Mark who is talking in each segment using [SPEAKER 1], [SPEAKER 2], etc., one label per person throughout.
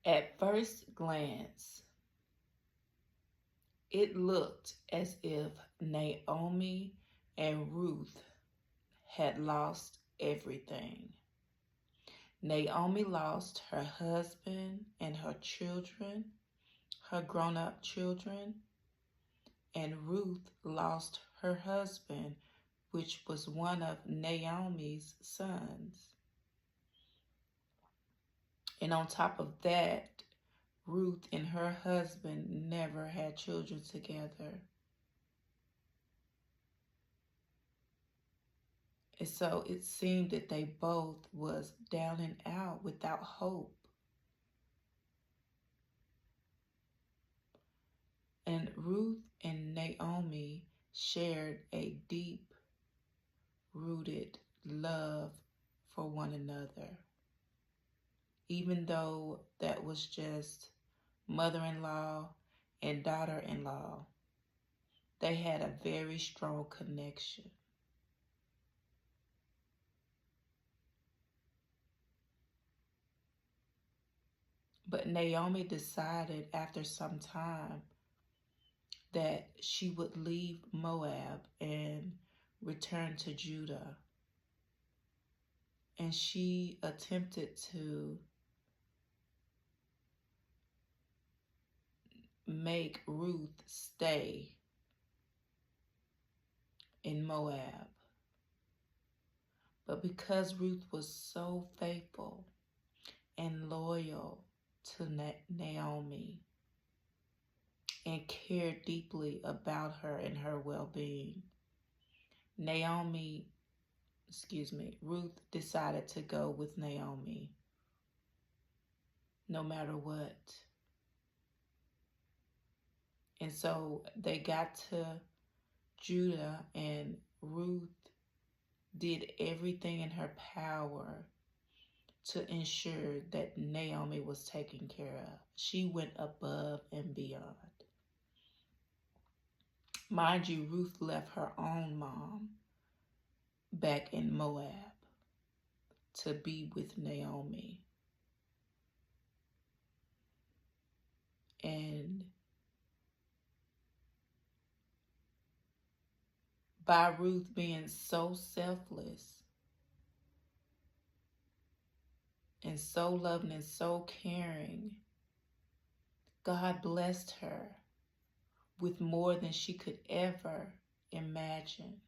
[SPEAKER 1] At first glance, it looked as if Naomi and Ruth had lost everything. Naomi lost her husband and her children, her grown-up children, and Ruth lost her husband, which was one of Naomi's sons. And on top of that, Ruth and her husband never had children together. And so it seemed that they both was down and out without hope. And Ruth and Naomi shared a deep-rooted love for one another. Even though that was just mother-in-law and daughter-in-law, they had a very strong connection. But Naomi decided after some time that she would leave Moab and return to Judah. And she attempted to make Ruth stay in Moab. But because Ruth was so faithful and loyal to Naomi and cared deeply about her and her well-being, Ruth decided to go with Naomi no matter what. And so they got to Judah, and Ruth did everything in her power to ensure that Naomi was taken care of. She went above and beyond. Mind you, Ruth left her own mom back in Moab to be with Naomi. And by Ruth being so selfless and so loving and so caring, God blessed her with more than she could ever imagine.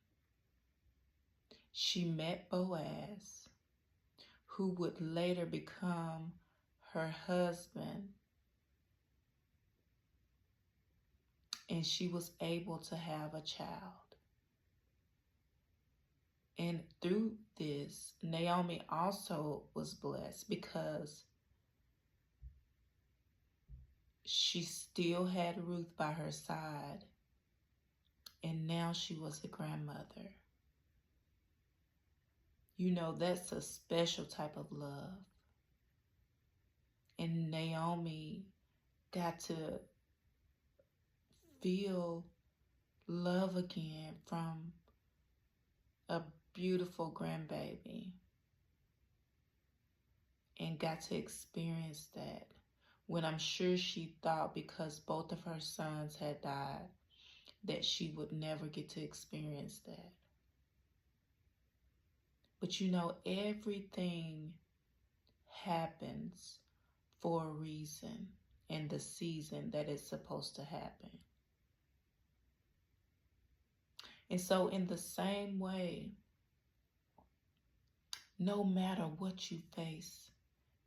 [SPEAKER 1] She met Boaz, who would later become her husband, and she was able to have a child. And through this, Naomi also was blessed because she still had Ruth by her side, and now she was a grandmother. You know, that's a special type of love. And Naomi got to feel love again from a beautiful grandbaby, and got to experience that when I'm sure she thought, because both of her sons had died, that she would never get to experience that. But you know, everything happens for a reason in the season that it's supposed to happen. And so in the same way, no matter what you face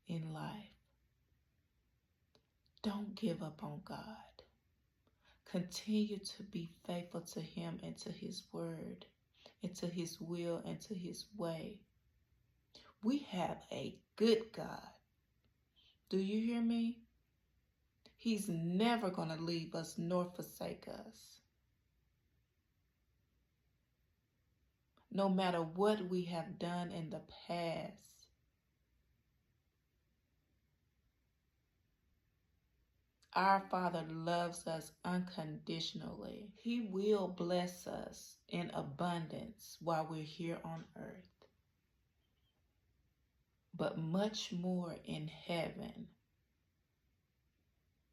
[SPEAKER 1] in life, don't give up on God. Continue to be faithful to Him and to His word and to His will and to His way. We have a good God. Do you hear me? He's never going to leave us nor forsake us. No matter what we have done in the past, our Father loves us unconditionally. He will bless us in abundance while we're here on earth, but much more in heaven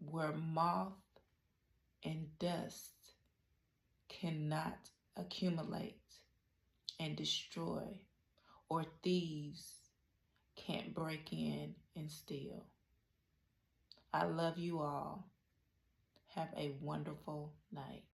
[SPEAKER 1] where moth and dust cannot accumulate and destroy, or thieves can't break in and steal. I love you all. Have a wonderful night.